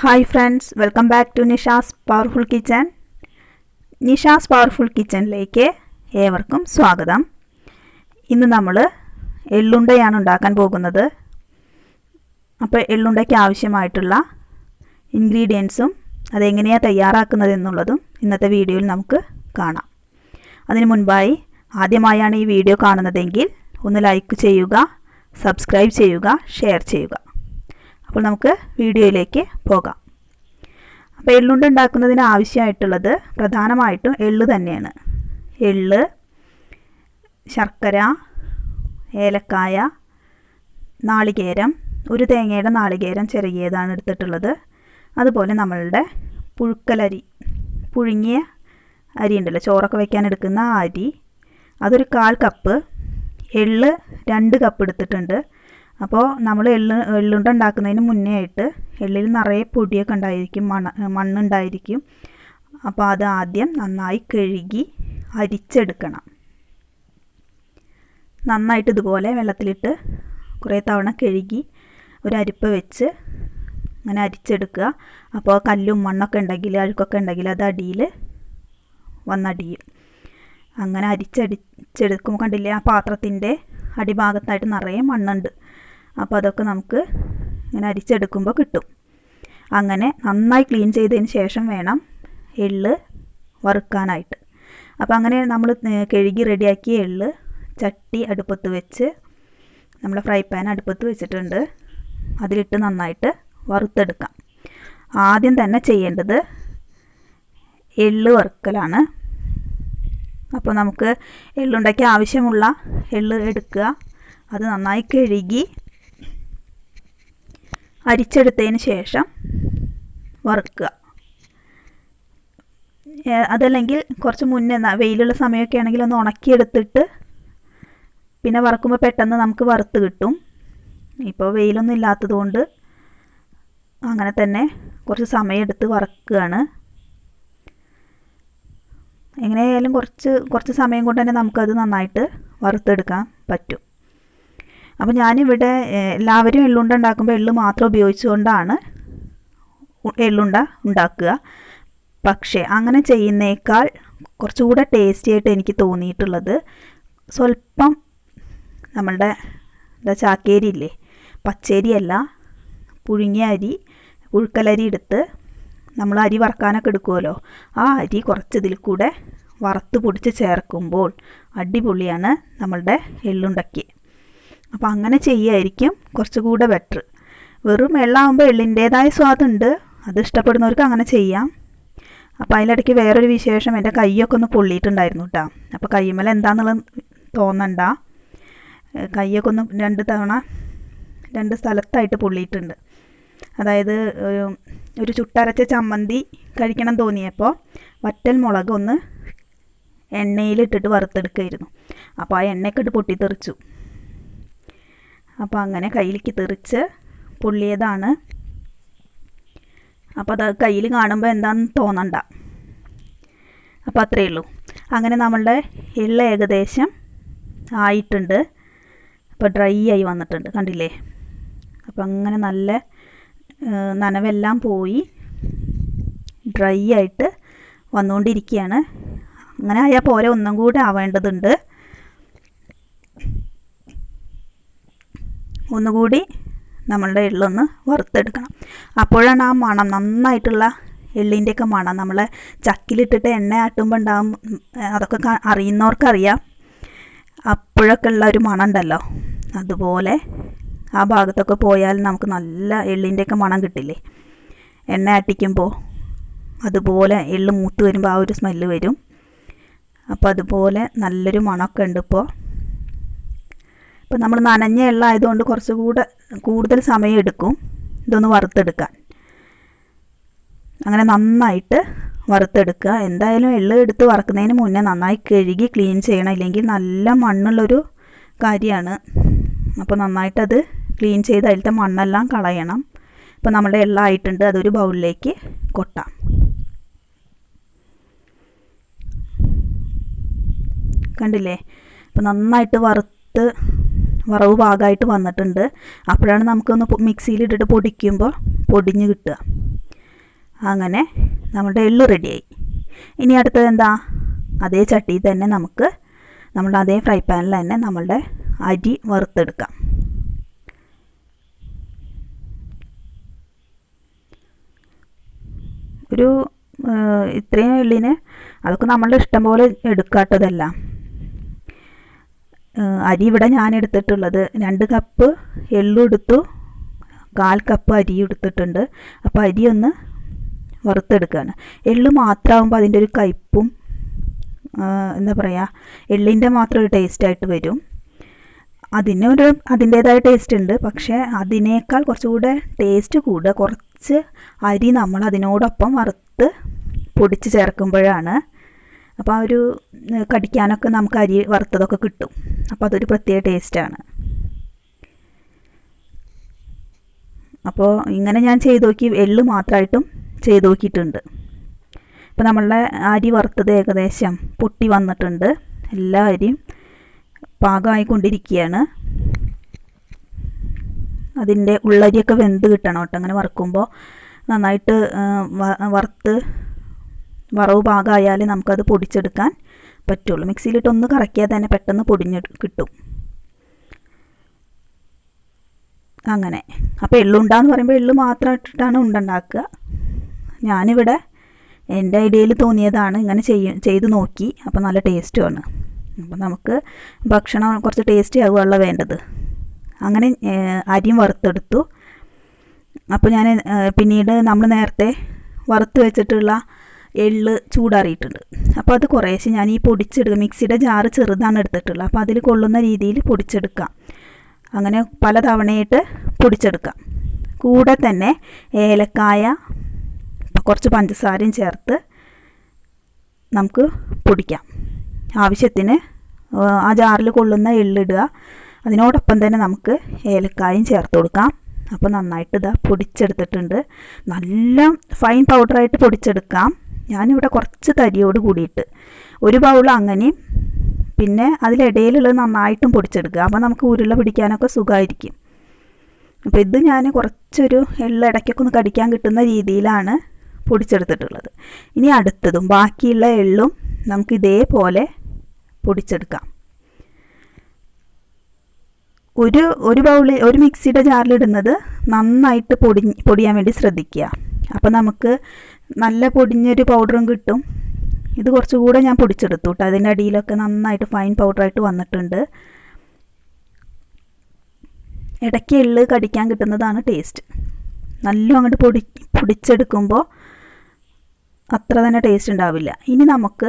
Hi friends, welcome back to Nisha's powerful kitchen. Nisha's powerful കിച്ചണിലേക്ക് ഏവർക്കും സ്വാഗതം. ഇന്ന് നമ്മൾ എള്ളുണ്ടയാണ് ഉണ്ടാക്കാൻ പോകുന്നത്. അപ്പോൾ എള്ളുണ്ടയ്ക്ക് ആവശ്യമായിട്ടുള്ള ഇൻഗ്രീഡിയൻസും അതെങ്ങനെയാണ് തയ്യാറാക്കുന്നത് എന്നുള്ളതും ഇന്നത്തെ വീഡിയോയിൽ നമുക്ക് കാണാം. അതിനു മുൻപായി ആദ്യമായാണ് ഈ വീഡിയോ കാണുന്നതെങ്കിൽ ഒന്ന് ലൈക്ക് ചെയ്യുക, സബ്സ്ക്രൈബ് ചെയ്യുക, ഷെയർ ചെയ്യുക. അപ്പോൾ നമുക്ക് വീഡിയോയിലേക്ക് പോകാം. അപ്പോൾ എള്ളുണ്ട ഉണ്ടാക്കുന്നതിന് ആവശ്യമായിട്ടുള്ളത് പ്രധാനമായിട്ടും എള്ള് തന്നെയാണ്. എള്ള്, ശർക്കര, ഏലക്കായ, നാളികേരം, ഒരു തേങ്ങയുടെ നാളികേരം ചെറിയതാണ് എടുത്തിട്ടുള്ളത്. അതുപോലെ നമ്മളുടെ പുഴുക്കലരി, പുഴുങ്ങിയ അരി ഉണ്ടല്ലോ, ചോറൊക്കെ വയ്ക്കാൻ എടുക്കുന്ന ആ അരി, അതൊരു 1/4 കപ്പ്. എള്ള് 2 കപ്പ് എടുത്തിട്ടുണ്ട്. അപ്പോൾ നമ്മൾ എള്ളുണ്ട ഉണ്ടാക്കുന്നതിന് മുന്നേ ആയിട്ട് എള്ളിൽ നിറയെ പൊടിയൊക്കെ ഉണ്ടായിരിക്കും, മണ്ണുണ്ടായിരിക്കും. അപ്പോൾ അത് ആദ്യം നന്നായി കഴുകി അരിച്ചെടുക്കണം. നന്നായിട്ട് ഇതുപോലെ വെള്ളത്തിലിട്ട് കുറേ തവണ കഴുകി ഒരു അരിപ്പ വെച്ച് അങ്ങനെ അരിച്ചെടുക്കുക. അപ്പോൾ കല്ലും മണ്ണൊക്കെ ഉണ്ടെങ്കിൽ, അഴുക്കൊക്കെ ഉണ്ടെങ്കിൽ അത് അടിയിൽ വന്നടിയും. അങ്ങനെ അരിച്ചെടുക്കുമ്പോൾ കണ്ടില്ലേ, ആ പാത്രത്തിൻ്റെ അടിഭാഗത്തായിട്ട് നിറയെ മണ്ണുണ്ട്. അപ്പോൾ അതൊക്കെ നമുക്ക് ഇങ്ങനെ അരിച്ചെടുക്കുമ്പോൾ കിട്ടും. അങ്ങനെ നന്നായി ക്ലീൻ ചെയ്തതിന് ശേഷം വേണം എള്ള് വറുക്കാനായിട്ട്. അപ്പോൾ അങ്ങനെ നമ്മൾ കഴുകി റെഡിയാക്കിയ എള്ള് ചട്ടി അടുപ്പത്ത് വെച്ച്, നമ്മൾ ഫ്രൈ പാൻ അടുപ്പത്ത് വെച്ചിട്ടുണ്ട്, അതിലിട്ട് നന്നായിട്ട് വറുത്തെടുക്കാം. ആദ്യം തന്നെ ചെയ്യേണ്ടത് എള്ള് വറുക്കലാണ്. അപ്പോൾ നമുക്ക് എള്ളുണ്ടയ്ക്ക് ആവശ്യമുള്ള എള്ള് എടുക്കുക, അത് നന്നായി കഴുകി അരിച്ചെടുത്തതിന് ശേഷം വറുക്കുക. അതല്ലെങ്കിൽ കുറച്ച് മുന്നേ വെയിലുള്ള സമയമൊക്കെ ആണെങ്കിൽ ഒന്ന് ഉണക്കിയെടുത്തിട്ട് പിന്നെ വറുക്കുമ്പോൾ പെട്ടെന്ന് നമുക്ക് വറുത്ത് കിട്ടും. ഇപ്പോൾ വെയിലൊന്നും ഇല്ലാത്തതുകൊണ്ട് അങ്ങനെ തന്നെ കുറച്ച് സമയമെടുത്ത് വറുക്കുകയാണ്. എങ്ങനെയായാലും കുറച്ച് സമയം കൊണ്ട് തന്നെ നമുക്കത് നന്നായിട്ട് വറുത്തെടുക്കാൻ പറ്റും. അപ്പോൾ ഞാനിവിടെ എല്ലാവരും എള്ളുണ്ട ഉണ്ടാക്കുമ്പോൾ എള്ള് മാത്രം ഉപയോഗിച്ചുകൊണ്ടാണ് എള്ളുണ്ട ഉണ്ടാക്കുക. പക്ഷേ അങ്ങനെ ചെയ്യുന്നേക്കാൾ കുറച്ചുകൂടെ ടേസ്റ്റി ആയിട്ട് എനിക്ക് തോന്നിയിട്ടുള്ളത് സ്വല്പം നമ്മളുടെ ചാക്കേരി ഇല്ലേ, പച്ചരിയല്ല, പുഴുങ്ങിയ അരി, പുഴുക്കലരി എടുത്ത് നമ്മൾ അരി വറുക്കാനൊക്കെ എടുക്കുമല്ലോ, ആ അരി കുറച്ച് ഇതിൽ കൂടെ വറുത്ത് പൊടിച്ച് ചേർക്കുമ്പോൾ അടിപൊളിയാണ് നമ്മളുടെ എള്ളുണ്ടയ്ക്ക്. അപ്പോൾ അങ്ങനെ ചെയ്യുമായിരിക്കും കുറച്ചുകൂടെ ബെറ്റർ. വെറും എള്ളാകുമ്പോൾ എള്ളിൻ്റേതായ സ്വാദുണ്ട്, അത് ഇഷ്ടപ്പെടുന്നവർക്ക് അങ്ങനെ ചെയ്യാം. അപ്പോൾ അതിലിടയ്ക്ക് വേറൊരു വിശേഷം, എൻ്റെ കൈയൊക്കെ ഒന്ന് പൊള്ളിയിട്ടുണ്ടായിരുന്നു കേട്ടോ. അപ്പോൾ കൈമേൽ എന്താണെന്നുള്ളത് തോന്നണ്ട, കൈയൊക്കെ ഒന്ന് 2 സ്ഥലത്തായിട്ട് പൊള്ളിയിട്ടുണ്ട്. അതായത് ഒരു ചുട്ടരച്ച ചമ്മന്തി കഴിക്കണം തോന്നിയപ്പോൾ വറ്റൽ മുളക് ഒന്ന് എണ്ണയിലിട്ടിട്ട് വറുത്തെടുക്കുമായിരുന്നു. അപ്പോൾ ആ എണ്ണയൊക്കെ ഇട്ട് പൊട്ടിത്തെറിച്ചു. അപ്പോൾ അങ്ങനെ കയ്യിലേക്ക് തെറിച്ച് പൊള്ളിയതാണ്. അപ്പോൾ അത് കയ്യിൽ കാണുമ്പോൾ എന്താണെന്ന് തോന്നണ്ട. അപ്പോൾ അത്രയേ ഉള്ളൂ. അങ്ങനെ നമ്മളുടെ എള്ള് ഏകദേശം ആയിട്ടുണ്ട്. അപ്പോൾ ഡ്രൈ ആയി വന്നിട്ടുണ്ട്, കണ്ടില്ലേ. അപ്പോൾ അങ്ങനെ നല്ല നനവെല്ലാം പോയി ഡ്രൈ ആയിട്ട് വന്നുകൊണ്ടിരിക്കുകയാണ്. അങ്ങനെ ആയാൽ പോരെ, ഒന്നും കൂടെ ആവേണ്ടതുണ്ട്. ഒന്നുകൂടി നമ്മളുടെ എള്ളൊന്ന് വറുത്തെടുക്കണം. അപ്പോഴാണ് ആ മണം, നന്നായിട്ടുള്ള എള്ളിൻ്റെയൊക്കെ മണം, നമ്മൾ ചക്കിലിട്ടിട്ട് എണ്ണ ആട്ടുമ്പോൾ ഉണ്ടാകും, അതൊക്കെ അറിയുന്നവർക്കറിയാം. അപ്പോഴൊക്കെ ഉള്ള ഒരു മണം ഉണ്ടല്ലോ, അതുപോലെ ആ ഭാഗത്തൊക്കെ പോയാൽ നമുക്ക് നല്ല എള്ളിൻ്റെയൊക്കെ മണം കിട്ടില്ലേ എണ്ണ ആട്ടിക്കുമ്പോൾ. അതുപോലെ എള്ള് മൂത്ത് വരുമ്പോൾ ആ ഒരു സ്മെല്ല് വരും. അപ്പോൾ അതുപോലെ നല്ലൊരു മണമൊക്കെ ഉണ്ട്. ഇപ്പോൾ നമ്മൾ നനഞ്ഞ എള്ളായതുകൊണ്ട് കുറച്ചുകൂടെ കൂടുതൽ സമയം എടുക്കും ഇതൊന്ന് വറുത്തെടുക്കാൻ. അങ്ങനെ നന്നായിട്ട് വറുത്തെടുക്കുക. എന്തായാലും എള്ള് എടുത്ത് വറുക്കുന്നതിന് മുന്നേ നന്നായി കഴുകി ക്ലീൻ ചെയ്യണം, ഇല്ലെങ്കിൽ നല്ല മണ്ണുള്ളൊരു കാര്യമാണ്. അപ്പോൾ നന്നായിട്ടത് ക്ലീൻ ചെയ്ത് അതിലത്തെ മണ്ണെല്ലാം കളയണം. ഇപ്പോൾ നമ്മുടെ എള്ളായിട്ടുണ്ട്, അതൊരു ബൗളിലേക്ക് കൊട്ടാം. കണ്ടില്ലേ, ഇപ്പോൾ നന്നായിട്ട് വറവ് പാകമായിട്ട് വന്നിട്ടുണ്ട്. അപ്പോഴാണ് നമുക്കൊന്ന് മിക്സിയിലിട്ടിട്ട് പൊടിക്കുമ്പോൾ പൊടിഞ്ഞ് കിട്ടുക. അങ്ങനെ നമ്മുടെ എള്ളു റെഡിയായി. ഇനി അടുത്തത് എന്താ, അതേ ചട്ടിയിൽ തന്നെ നമുക്ക് നമ്മുടെ അതേ ഫ്രൈ പാനിൽ തന്നെ നമ്മളുടെ അരി വറുത്തെടുക്കാം. ഒരു ഇത്രയും എള്ളിന് അതൊക്കെ നമ്മളുടെ ഇഷ്ടം പോലെ എടുക്കാത്തതല്ല. അരി ഇവിടെ ഞാൻ എടുത്തിട്ടുള്ളത് 2 കപ്പ് എള്ളും എടുത്തു, 1/4 കപ്പ് അരി എടുത്തിട്ടുണ്ട്. അപ്പോൾ അരി ഒന്ന് വറുത്തെടുക്കുകയാണ്. എള്ള് മാത്രമാകുമ്പോൾ അതിൻ്റെ ഒരു കയ്പ്പും എന്താ പറയുക, എള്ളിൻ്റെ മാത്രം ഒരു ടേസ്റ്റായിട്ട് വരും. അതിൻ്റേതായ ടേസ്റ്റ് ഉണ്ട്. പക്ഷേ അതിനേക്കാൾ കുറച്ചുകൂടെ ടേസ്റ്റ് കൂടുക കുറച്ച് അരി നമ്മൾ അതിനോടൊപ്പം വറുത്ത് പൊടിച്ച് ചേർക്കുമ്പോഴാണ്. അപ്പോൾ ആ ഒരു കടിക്കാനൊക്കെ നമുക്ക് അരി വറുത്തതൊക്കെ കിട്ടും. അപ്പോൾ അതൊരു പ്രത്യേക ടേസ്റ്റാണ്. അപ്പോൾ ഇങ്ങനെ ഞാൻ ചെയ്ത് നോക്കി, എള്ള് മാത്രമായിട്ടും ചെയ്ത് നോക്കിയിട്ടുണ്ട്. ഇപ്പോൾ നമ്മളുടെ അരി വറുത്തത് ഏകദേശം പൊട്ടി വന്നിട്ടുണ്ട്. എല്ലാ അരിയും പാകമായിക്കൊണ്ടിരിക്കുകയാണ്. അതിൻ്റെ ഉള്ളരിയൊക്കെ വെന്ത് കിട്ടണം കേട്ടോ. അങ്ങനെ വറുക്കുമ്പോൾ നന്നായിട്ട് വറവ് പാകമായാൽ നമുക്കത് പൊടിച്ചെടുക്കാൻ പറ്റുള്ളൂ. മിക്സിയിലിട്ടൊന്ന് കറക്കിയാൽ തന്നെ പെട്ടെന്ന് പൊടിഞ്ഞ് കിട്ടും. അങ്ങനെ അപ്പോൾ എള്ളുണ്ടാന്ന് പറയുമ്പോൾ എള്ള് മാത്രം ഇട്ടിട്ടാണ് ഉണ്ടാക്കുക. ഞാനിവിടെ എൻ്റെ ഐഡിയയിൽ തോന്നിയതാണ്, ഇങ്ങനെ ചെയ്ത് നോക്കി. അപ്പോൾ നല്ല ടേസ്റ്റുമാണ്. അപ്പോൾ നമുക്ക് ഭക്ഷണം കുറച്ച് ടേസ്റ്റി ആവുകയുള്ള വേണ്ടത്. അങ്ങനെ അരിയും വറുത്തെടുത്തു. അപ്പോൾ ഞാൻ പിന്നീട് നമ്മൾ നേരത്തെ വറുത്ത് വെച്ചിട്ടുള്ള എള്ള് ചൂടാറിയിട്ടുണ്ട്. അപ്പോൾ അത് കുറേശ്ശെ ഞാൻ ഈ പൊടിച്ചെടുക്കുക, മിക്സിയുടെ ജാറ് ചെറുതാണ് എടുത്തിട്ടുള്ളത്. അപ്പോൾ അതിൽ കൊള്ളുന്ന രീതിയിൽ പൊടിച്ചെടുക്കാം. അങ്ങനെ പല തവണയായിട്ട് പൊടിച്ചെടുക്കാം. കൂടെ തന്നെ ഏലക്കായ കുറച്ച് പഞ്ചസാരയും ചേർത്ത് നമുക്ക് പൊടിക്കാം. ആവശ്യത്തിന് ആ ജാറിൽ കൊള്ളുന്ന എള്ളിടുക. അതിനോടൊപ്പം തന്നെ നമുക്ക് ഏലക്കായും ചേർത്ത് കൊടുക്കാം. അപ്പോൾ നന്നായിട്ട് ഇതാ പൊടിച്ചെടുത്തിട്ടുണ്ട്. നല്ല ഫൈൻ പൗഡറായിട്ട് പൊടിച്ചെടുക്കാം. ഞാനിവിടെ കുറച്ച് തരിയോട് കൂടിയിട്ട് 1 ബൗൾ അങ്ങനെയും പിന്നെ അതിലിടയിലുള്ളത് നന്നായിട്ടും പൊടിച്ചെടുക്കുക. അപ്പോൾ നമുക്ക് ഉരുള പിടിക്കാനൊക്കെ സുഖമായിരിക്കും. അപ്പോൾ ഇത് ഞാൻ കുറച്ചൊരു എള്ള ഇടയ്ക്കൊക്കെ ഒന്ന് കടിക്കാൻ കിട്ടുന്ന രീതിയിലാണ് പൊടിച്ചെടുത്തിട്ടുള്ളത്. ഇനി അടുത്തതും ബാക്കിയുള്ള എള്ളും നമുക്ക് ഇതേപോലെ പൊടിച്ചെടുക്കാം. ഒരു മിക്സിയുടെ ജാറിലിടുന്നത് നന്നായിട്ട് പൊടിയാൻ വേണ്ടി ശ്രദ്ധിക്കുക. അപ്പോൾ നമുക്ക് നല്ല പൊടിഞ്ഞൊരു പൗഡറും കിട്ടും. ഇത് കുറച്ചുകൂടെ ഞാൻ പൊടിച്ചെടുത്തു കേട്ടോ. അതിൻ്റെ അടിയിലൊക്കെ നന്നായിട്ട് ഫൈൻ പൗഡറായിട്ട് വന്നിട്ടുണ്ട്. ഇടയ്ക്ക് എള്ള് കടിക്കാൻ കിട്ടുന്നതാണ് ടേസ്റ്റ്. നല്ല അങ്ങോട്ട് പൊടിച്ചെടുക്കുമ്പോൾ അത്ര തന്നെ ടേസ്റ്റ് ഉണ്ടാവില്ല. ഇനി നമുക്ക്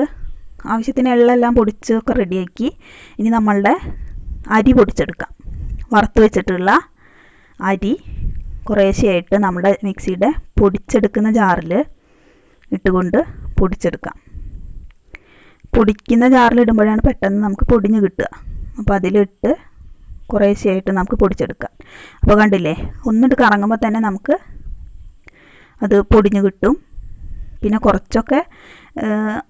ആവശ്യത്തിന് എള്ളെല്ലാം പൊടിച്ചൊക്കെ റെഡിയാക്കി ഇനി നമ്മളുടെ അരി പൊടിച്ചെടുക്കാം. വറുത്ത് വെച്ചിട്ടുള്ള അരി കുറേശ്ശെയായിട്ട് നമ്മുടെ മിക്സിയുടെ പൊടിച്ചെടുക്കുന്ന ജാറിൽ ഇട്ടുകൊണ്ട് പൊടിച്ചെടുക്കാം. പൊടിക്കുന്ന ജാറിലിടുമ്പോഴാണ് പെട്ടെന്ന് നമുക്ക് പൊടിഞ്ഞ് കിട്ടുക. അപ്പോൾ അതിലിട്ട് കുറേശ്ശെയായിട്ട് നമുക്ക് പൊടിച്ചെടുക്കാം. അപ്പോൾ കണ്ടില്ലേ, ഒന്നിട്ട് കറങ്ങുമ്പോൾ തന്നെ നമുക്ക് അത് പൊടിഞ്ഞ് കിട്ടും. പിന്നെ കുറച്ചൊക്കെ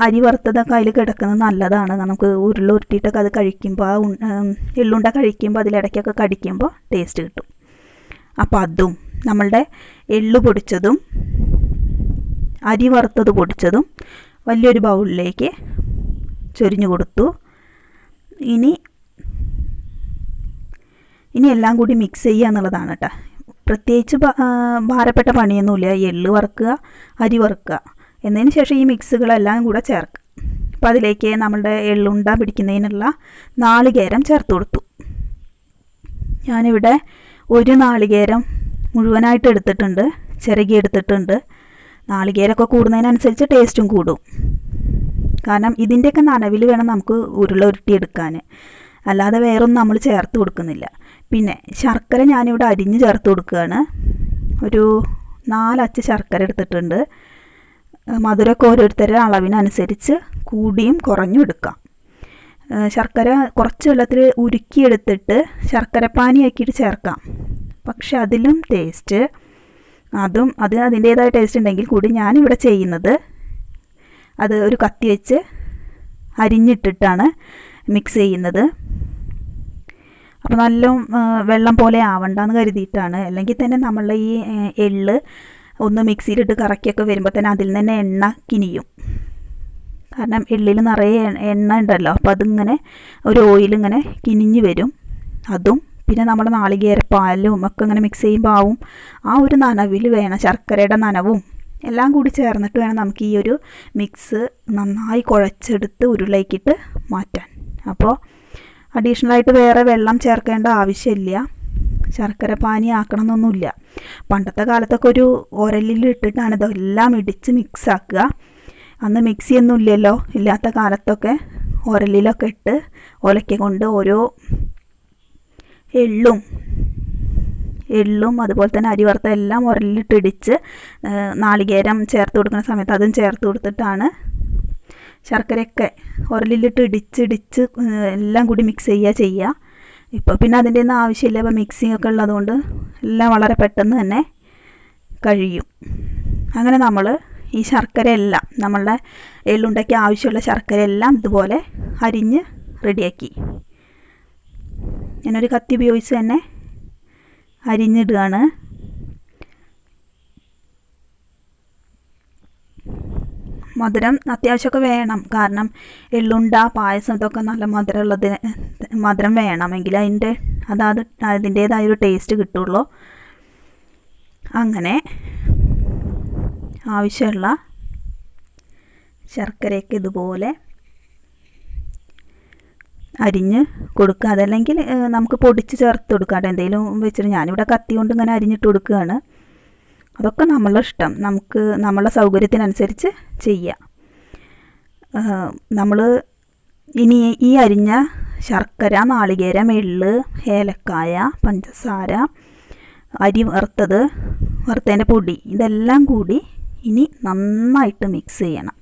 അരി വറുത്തതൊക്കെ അതിൽ കിടക്കുന്നത് നല്ലതാണ്. നമുക്ക് ഉരുട്ടിയിട്ടൊക്കെ അത് കഴിക്കുമ്പോൾ എള്ളുണ്ട കഴിക്കുമ്പോൾ അതിലിടയ്ക്കൊക്കെ കടിക്കുമ്പോൾ ടേസ്റ്റ് കിട്ടും. അപ്പോൾ അതും നമ്മളുടെ എള്ളു പൊടിച്ചതും അരി വറുത്തത് പൊടിച്ചതും വലിയൊരു ബൗളിലേക്ക് ചൊരിഞ്ഞു കൊടുത്തു. ഇനി എല്ലാം കൂടി മിക്സ് ചെയ്യുക എന്നുള്ളതാണ് കേട്ടോ. പ്രത്യേകിച്ച് ഭാരപ്പെട്ട പണിയൊന്നുമില്ല. എള്ള് വറുക്കുക, അരി വറുക്കുക, എന്നതിന് ശേഷം ഈ മിക്സുകളെല്ലാം കൂടെ ചേർക്കുക. അപ്പോൾ അതിലേക്ക് നമ്മളുടെ എള്ളുണ്ട പിടിക്കുന്നതിനുള്ള നാളികേരം ചേർത്ത് കൊടുത്തു. ഞാനിവിടെ 1 നാളികേരം മുഴുവനായിട്ട് എടുത്തിട്ടുണ്ട്, ചിരകി എടുത്തിട്ടുണ്ട്. നാളികേരമൊക്കെ കൂടുന്നതിനനുസരിച്ച് ടേസ്റ്റും കൂടും. കാരണം ഇതിൻ്റെയൊക്കെ നനവിൽ വേണം നമുക്ക് ഉരുള ഉരുട്ടിയെടുക്കാൻ, അല്ലാതെ വേറൊന്നും നമ്മൾ ചേർത്ത് കൊടുക്കുന്നില്ല. പിന്നെ ശർക്കര ഞാനിവിടെ അരിഞ്ഞ് ചേർത്ത് കൊടുക്കുകയാണ്. ഒരു 4 അച്ച് ശർക്കര എടുത്തിട്ടുണ്ട്. മധുരമൊക്കെ ഓരോരുത്തരുടെ അളവിനനുസരിച്ച് കൂടിയും കുറഞ്ഞും എടുക്കാം. ശർക്കര കുറച്ച് വെള്ളത്തിൽ ഉരുക്കിയെടുത്തിട്ട് ശർക്കരപ്പാനിയാക്കിയിട്ട് ചേർക്കാം. പക്ഷെ അതിലും ടേസ്റ്റ്, അതിൻ്റേതായ ടേസ്റ്റ് ഉണ്ടെങ്കിൽ കൂടി ഞാനിവിടെ ചെയ്യുന്നത് അത് ഒരു കത്തി വെച്ച് അരിഞ്ഞിട്ടിട്ടാണ് മിക്സ് ചെയ്യുന്നത്. അപ്പോൾ നല്ല വെള്ളം പോലെ ആവണ്ടെന്ന് കരുതിയിട്ടാണ്. അല്ലെങ്കിൽ തന്നെ നമ്മളുടെ ഈ എള്ള് ഒന്ന് മിക്സിയിലിട്ട് കറക്കിയൊക്കെ വരുമ്പോൾ തന്നെ അതിൽ നിന്ന് തന്നെ എണ്ണ കിനിയും. കാരണം എള്ളിൽ നിറയെ എണ്ണ ഉണ്ടല്ലോ, അപ്പോൾ അതിങ്ങനെ ഒരു ഓയിലിങ്ങനെ കിനിഞ്ഞ് വരും. അതും പിന്നെ നമ്മുടെ നാളികേരപ്പാലും ഒക്കെ ഇങ്ങനെ മിക്സ് ചെയ്യുമ്പോൾ ആവും. ആ ഒരു നനവിൽ വേണം, ശർക്കരയുടെ നനവും എല്ലാം കൂടി ചേർന്നിട്ട് വേണം നമുക്ക് ഈ ഒരു മിക്സ് നന്നായി കുഴച്ചെടുത്ത് ഉരുളയിക്കിട്ട് മാറ്റാൻ. അപ്പോൾ അഡീഷണലായിട്ട് വേറെ വെള്ളം ചേർക്കേണ്ട ആവശ്യമില്ല, ശർക്കര പാനി ആക്കണമെന്നൊന്നുമില്ല. പണ്ടത്തെ കാലത്തൊക്കെ ഒരു ഉരലിൽ ഇട്ടിട്ടാണ് ഇതെല്ലാം ഇടിച്ച് മിക്സാക്കുക. അന്ന് മിക്സിയൊന്നും ഇല്ലല്ലോ, ഇല്ലാത്ത കാലത്തൊക്കെ ഉരലിലൊക്കെ ഇട്ട് ഒലക്ക കൊണ്ട് ഓരോ എള്ളും അതുപോലെ തന്നെ അരി വറുത്ത എല്ലാം ഉരലിലിട്ട് ഇടിച്ച് നാളികേരം ചേർത്ത് കൊടുക്കുന്ന സമയത്ത് അതും ചേർത്ത് കൊടുത്തിട്ടാണ് ശർക്കരയൊക്കെ ഉരലിലിട്ട് ഇടിച്ച് എല്ലാം കൂടി മിക്സ് ചെയ്യുക. ഇപ്പോൾ പിന്നെ അതിൻ്റെ ഒന്നും ആവശ്യമില്ല. ഇപ്പോൾ മിക്സിംഗ് ഒക്കെ ഉള്ളതുകൊണ്ട് എല്ലാം വളരെ പെട്ടെന്ന് തന്നെ കഴിയും. അങ്ങനെ നമ്മൾ ഈ ശർക്കര എല്ലാം നമ്മളുടെ എള്ളുണ്ടയ്ക്ക് ആവശ്യമുള്ള ശർക്കര എല്ലാം ഇതുപോലെ അരിഞ്ഞ് റെഡിയാക്കി. ഞാനൊരു കത്തി ഉപയോഗിച്ച് തന്നെ അരിഞ്ഞിടുകയാണ്. മധുരം അത്യാവശ്യമൊക്കെ വേണം, കാരണം എള്ളുണ്ട പായസം ഇതൊക്കെ നല്ല മധുരം വേണമെങ്കിൽ അതിൻ്റേതായൊരു ടേസ്റ്റ് കിട്ടുള്ളൂ. അങ്ങനെ ആവശ്യമുള്ള ശർക്കരയൊക്കെ ഇതുപോലെ അരിഞ്ഞ് കൊടുക്കുക. അതല്ലെങ്കിൽ നമുക്ക് പൊടിച്ച് ചേർത്ത് കൊടുക്കാം, എന്തെങ്കിലും വെച്ചിട്ട്. ഞാനിവിടെ കത്തി കൊണ്ട് ഇങ്ങനെ അരിഞ്ഞിട്ട് കൊടുക്കുകയാണ്. അതൊക്കെ നമ്മളുടെ ഇഷ്ടം, നമുക്ക് നമ്മളുടെ സൗകര്യത്തിനനുസരിച്ച് ചെയ്യാം. നമ്മൾ ഇനി ഈ അരിഞ്ഞ ശർക്കര, നാളികേരം, എള്ള്, ഏലക്കായ, പഞ്ചസാര, അരി വറുത്തതിൻ്റെ പൊടി ഇതെല്ലാം കൂടി ഇനി നന്നായിട്ട് മിക്സ് ചെയ്യണം.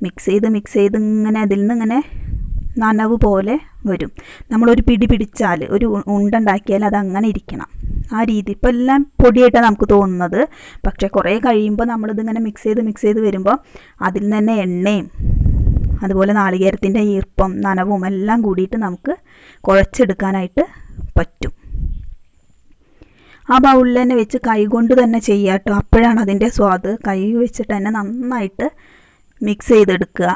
മിക്സ് ചെയ്ത് ഇങ്ങനെ അതിൽ നിന്ന് ഇങ്ങനെ നനവ് പോലെ വരും. നമ്മളൊരു പിടി പിടിച്ചാൽ, ഒരു ഉണ്ടുണ്ടാക്കിയാൽ അതങ്ങനെ ഇരിക്കണം, ആ രീതി. ഇപ്പോൾ എല്ലാം പൊടിയായിട്ടാണ് നമുക്ക് തോന്നുന്നത്, പക്ഷേ കുറേ കഴിയുമ്പോൾ നമ്മളിതിങ്ങനെ മിക്സ് ചെയ്ത് വരുമ്പോൾ അതിൽ നിന്ന് തന്നെ എണ്ണയും അതുപോലെ നാളികേരത്തിൻ്റെ ഈർപ്പം നനവും എല്ലാം കൂടിയിട്ട് നമുക്ക് കുഴച്ചെടുക്കാനായിട്ട് പറ്റും. ആ ബൗളിൽ തന്നെ വെച്ച് കൈ കൊണ്ട് തന്നെ ചെയ്യുക കേട്ടോ, അപ്പോഴാണ് അതിൻ്റെ സ്വാദ്. കൈ വെച്ചിട്ട് തന്നെ നന്നായിട്ട് മിക്സ് ചെയ്തെടുക്കുക.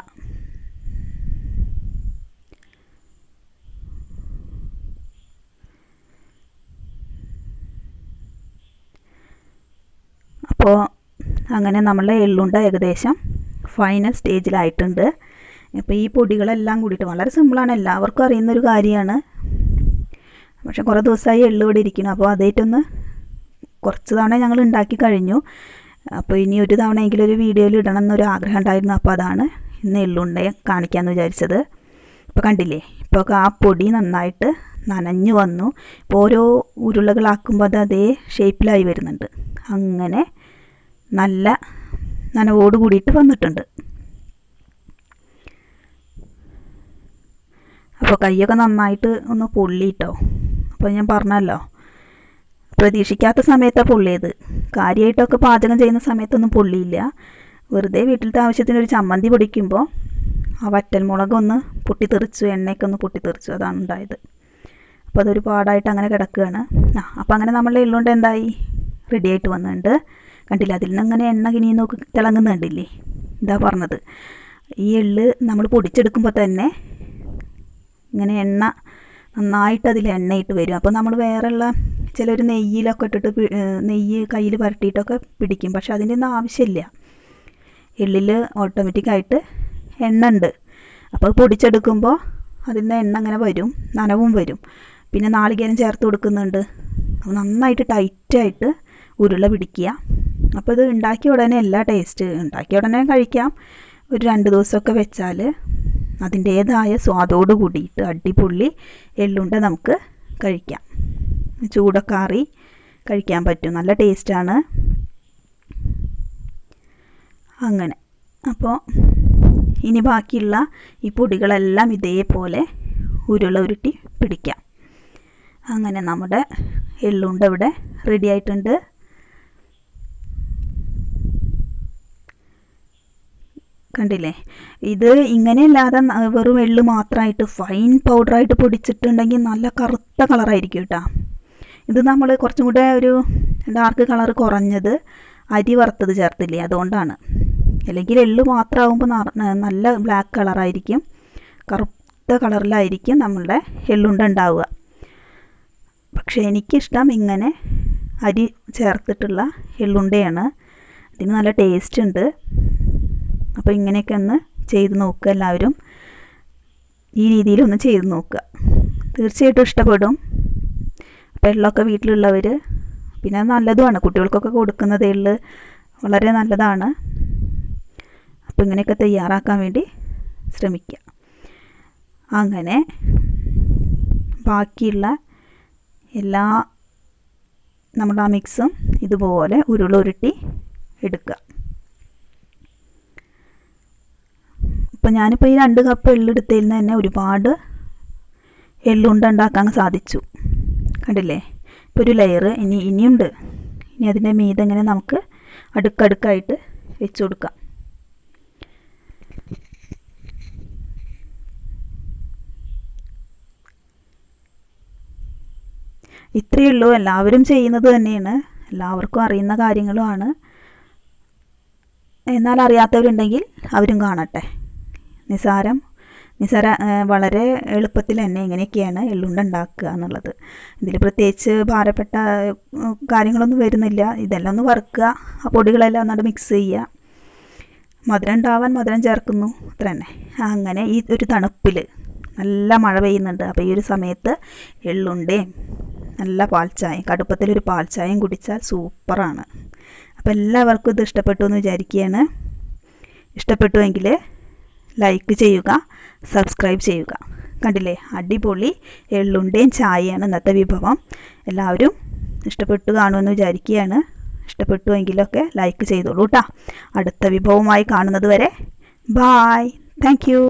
അപ്പോൾ അങ്ങനെ നമ്മളെ എള്ളുണ്ട ഏകദേശം ഫൈനൽ സ്റ്റേജിലായിട്ടുണ്ട്. അപ്പോൾ ഈ പൊടികളെല്ലാം കൂടിയിട്ട് വളരെ സിമ്പിളാണ്, എല്ലാവർക്കും അറിയുന്നൊരു കാര്യമാണ്. പക്ഷേ കുറേ ദിവസമായി എള്ള് ഇവിടെ ഇരിക്കണം, അപ്പോൾ അതായിട്ടൊന്ന് കുറച്ച് തവണ ഞങ്ങൾ ഉണ്ടാക്കി കഴിഞ്ഞു. അപ്പോൾ ഇനി ഒരു തവണയെങ്കിലും ഒരു വീഡിയോയിൽ ഇടണം എന്നൊരു ആഗ്രഹം ഉണ്ടായിരുന്നു. അപ്പോൾ അതാണ് ഇന്ന് എള്ളുണ്ടയെ കാണിക്കാമെന്ന് വിചാരിച്ചത്. ഇപ്പോൾ കണ്ടില്ലേ, ഇപ്പോൾ ആ പൊടി നന്നായിട്ട് നനഞ്ഞു വന്നു. ഇപ്പോൾ ഓരോ ഉരുളകളാക്കുമ്പോൾ അത് അതേ ഷേപ്പിലായി വരുന്നുണ്ട്. അങ്ങനെ നല്ല നനവോട് കൂടിയിട്ട് വന്നിട്ടുണ്ട്. അപ്പോൾ കൈയൊക്കെ നന്നായിട്ട് ഒന്ന് പൊള്ളിയിട്ടോ. അപ്പോൾ ഞാൻ പറഞ്ഞല്ലോ, പ്രതീക്ഷിക്കാത്ത സമയത്താണ് പൊള്ളിയത്. കാര്യമായിട്ടൊക്കെ പാചകം ചെയ്യുന്ന സമയത്തൊന്നും പൊള്ളിയില്ല. വെറുതെ വീട്ടിലത്തെ ആവശ്യത്തിനൊരു ചമ്മന്തി പൊടിക്കുമ്പോൾ ആ വറ്റൽമുളകൊന്ന് പൊട്ടിത്തെറിച്ചു, എണ്ണയൊക്കെ ഒന്ന് പൊട്ടിത്തെറിച്ചു, അതാണ് ഉണ്ടായത്. അപ്പോൾ അതൊരു പാടായിട്ട് അങ്ങനെ കിടക്കുകയാണ്. അപ്പോൾ അങ്ങനെ നമ്മളുടെ എള്ളുണ്ട എന്തായി, റെഡി ആയിട്ട് വന്നിട്ടുണ്ട്. കണ്ടില്ല, അതിൽ നിന്ന് അങ്ങനെ എണ്ണ കിനിയും നോക്കി തിളങ്ങുന്നുണ്ടില്ലേ, ഇതാ പറഞ്ഞത്. ഈ എള്ള് നമ്മൾ പൊടിച്ചെടുക്കുമ്പോൾ തന്നെ ഇങ്ങനെ എണ്ണ നന്നായിട്ട് അതിൽ എണ്ണയിട്ട് വരും. അപ്പോൾ നമ്മൾ വേറെയുള്ള ചിലർ നെയ്യിലൊക്കെ ഇട്ടിട്ട് നെയ്യ് കയ്യിൽ പരട്ടിയിട്ടൊക്കെ പിടിക്കും, പക്ഷെ അതിൻ്റെ ഒന്നും ആവശ്യമില്ല. എള്ളിൽ ഓട്ടോമാറ്റിക്കായിട്ട് എണ്ണ ഉണ്ട്. അപ്പോൾ പൊടിച്ചെടുക്കുമ്പോൾ അതിൽ നിന്ന് എണ്ണ അങ്ങനെ വരും, നനവും വരും. പിന്നെ നാളികേരം ചേർത്ത് കൊടുക്കുന്നുണ്ട്. അപ്പോൾ നന്നായിട്ട് ടൈറ്റായിട്ട് ഉരുള പിടിക്കുക. അപ്പോൾ ഇത് ഉണ്ടാക്കിയ ഉടനെ എല്ലാ ടേസ്റ്റ്, ഉണ്ടാക്കിയ ഉടനെ കഴിക്കാം. ഒരു 2 ദിവസമൊക്കെ വെച്ചാൽ അതിൻ്റേതായ സ്വാദോട് കൂടിയിട്ട് അടിപൊളി എള്ളുണ്ട നമുക്ക് കഴിക്കാം. ചൂടൊക്കെ ആറി കഴിക്കാൻ പറ്റും, നല്ല ടേസ്റ്റാണ്. അങ്ങനെ അപ്പോൾ ഇനി ബാക്കിയുള്ള ഈ പൊടികളെല്ലാം ഇതേപോലെ ഉരുള ഉരുട്ടി പിടിക്കാം. അങ്ങനെ നമ്മുടെ എള്ളുണ്ട ഇവിടെ റെഡി ആയിട്ടുണ്ട്. കണ്ടില്ലേ, ഇത് ഇങ്ങനെയല്ലാതെ വെറും എള്ള് മാത്രമായിട്ട് ഫൈൻ പൗഡറായിട്ട് പൊടിച്ചിട്ടുണ്ടെങ്കിൽ നല്ല കറുത്ത കളറായിരിക്കും കേട്ടോ. ഇത് നമ്മൾ കുറച്ചും കൂടെ ഒരു ഡാർക്ക് കളർ കുറഞ്ഞത് അരി വറുത്തത് ചേർത്തില്ലേ, അതുകൊണ്ടാണ്. അല്ലെങ്കിൽ എള്ള് മാത്രമാകുമ്പോൾ നല്ല ബ്ലാക്ക് കളറായിരിക്കും, കറുത്ത കളറിലായിരിക്കും നമ്മളുടെ എള്ളുണ്ട ഉണ്ടാവുക. പക്ഷേ എനിക്കിഷ്ടം ഇങ്ങനെ അരി ചേർത്തിട്ടുള്ള എള്ളുണ്ടയാണ്. ഇതിന് നല്ല ടേസ്റ്റ് ഉണ്ട്. അപ്പോൾ ഇങ്ങനെയൊക്കെ ഒന്ന് ചെയ്ത് നോക്കുക എല്ലാവരും. ഈ രീതിയിലൊന്ന് ചെയ്ത് നോക്കുക, തീർച്ചയായിട്ടും ഇഷ്ടപ്പെടും. അപ്പോൾ എള്ളൊക്കെ വീട്ടിലുള്ളവർ, പിന്നെ നല്ലതുമാണ് കുട്ടികൾക്കൊക്കെ കൊടുക്കുന്നത്. എള്ള് വളരെ നല്ലതാണ്. അപ്പോൾ ഇങ്ങനെയൊക്കെ തയ്യാറാക്കാൻ വേണ്ടി ശ്രമിക്കുക. അങ്ങനെ ബാക്കിയുള്ള എല്ലാ നമ്മുടെ ആ മിക്സും ഇതുപോലെ ഉരുട്ടി എടുക്കുക. അപ്പോൾ ഞാനിപ്പോൾ ഈ 2 കപ്പ് എള്ളെടുത്തതിൽ നിന്ന് തന്നെ ഒരുപാട് എള്ളുണ്ട ഉണ്ടാക്കാൻ സാധിച്ചു. കണ്ടില്ലേ? ഇപ്പോൾ ഒരു ലെയർ ഇനിയുണ്ട്. ഇനി അതിൻ്റെ മീതെ ഇങ്ങനെ നമുക്ക് അടുക്കടുക്കായിട്ട് വെച്ച് കൊടുക്കാം. ഇത്രയേ ഉള്ളൂ. എല്ലാവരും ചെയ്യുന്നത് തന്നെയാണ്, എല്ലാവർക്കും അറിയുന്ന കാര്യങ്ങളുമാണ്. എന്നാൽ അറിയാത്തവരുണ്ടെങ്കിൽ അവരും കാണട്ടെ. വളരെ എളുപ്പത്തിൽ തന്നെ എങ്ങനെയൊക്കെയാണ് എള്ളുണ്ട ഉണ്ടാക്കുക എന്നുള്ളത്. ഇതിൽ പ്രത്യേകിച്ച് ഭാരപ്പെട്ട കാര്യങ്ങളൊന്നും വരുന്നില്ല. ഇതെല്ലാം ഒന്ന് വറുക്കുക, ആ പൊടികളെല്ലാം ഒന്നാണ്ട് മിക്സ് ചെയ്യുക, മധുരം ഉണ്ടാവാൻ മധുരം ചേർക്കുന്നു, അത്ര തന്നെ. അങ്ങനെ ഈ ഒരു തണുപ്പിൽ നല്ല മഴ പെയ്യുന്നുണ്ട്. അപ്പോൾ ഈ ഒരു സമയത്ത് എള്ളുണ്ടയും നല്ല പാൽച്ചായയും, കടുപ്പത്തിലൊരു പാൽച്ചായയും കുടിച്ചാൽ സൂപ്പറാണ്. അപ്പോൾ എല്ലാവർക്കും ഇത് ഇഷ്ടപ്പെട്ടു എന്ന് വിചാരിക്കുകയാണ്. ഇഷ്ടപ്പെട്ടുവെങ്കിൽ ലൈക്ക് ചെയ്യുക, സബ്സ്ക്രൈബ് ചെയ്യുക. കണ്ടില്ലേ, അടിപൊളി എള്ളുണ്ടയും ചായയാണ് ഇന്നത്തെ വിഭവം. എല്ലാവരും ഇഷ്ടപ്പെട്ടു കാണുമെന്ന് വിചാരിക്കുകയാണ്. ഇഷ്ടപ്പെട്ടുവെങ്കിലൊക്കെ ലൈക്ക് ചെയ്തോളൂ കേട്ടോ. അടുത്ത വിഭവമായി കാണുന്നത് വരെ ബായ്. Thank you.